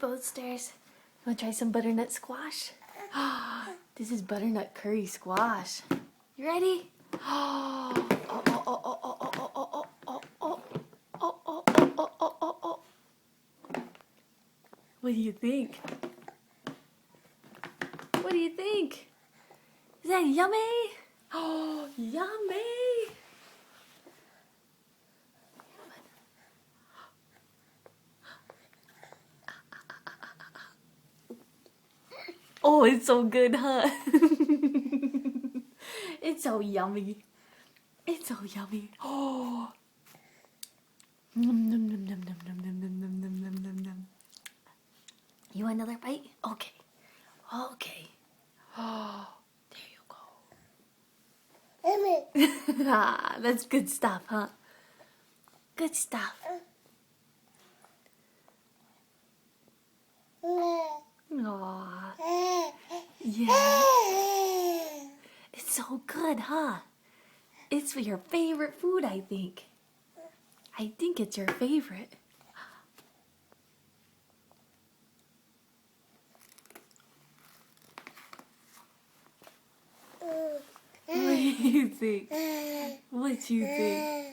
go upstairs. You want to try some butternut squash? This is butternut curry squash. You ready? Oh, oh, oh, oh, oh, oh, oh, oh, oh, oh, oh, oh, oh, oh, oh, oh, oh. What do you think? What do you think? Is that yummy? Oh, yummy! Oh, it's so good, huh? It's so yummy. It's so yummy. Oh. Num, num, num, num, num, num, num, num, num, num, num, num, num. You want another bite? Okay. Okay. Oh, there you go. Ah, that's good stuff, huh? Good stuff. Aww. Yeah. It's so good, huh? It's your favorite food, I think. I think it's your favorite. What do you think? What do you think?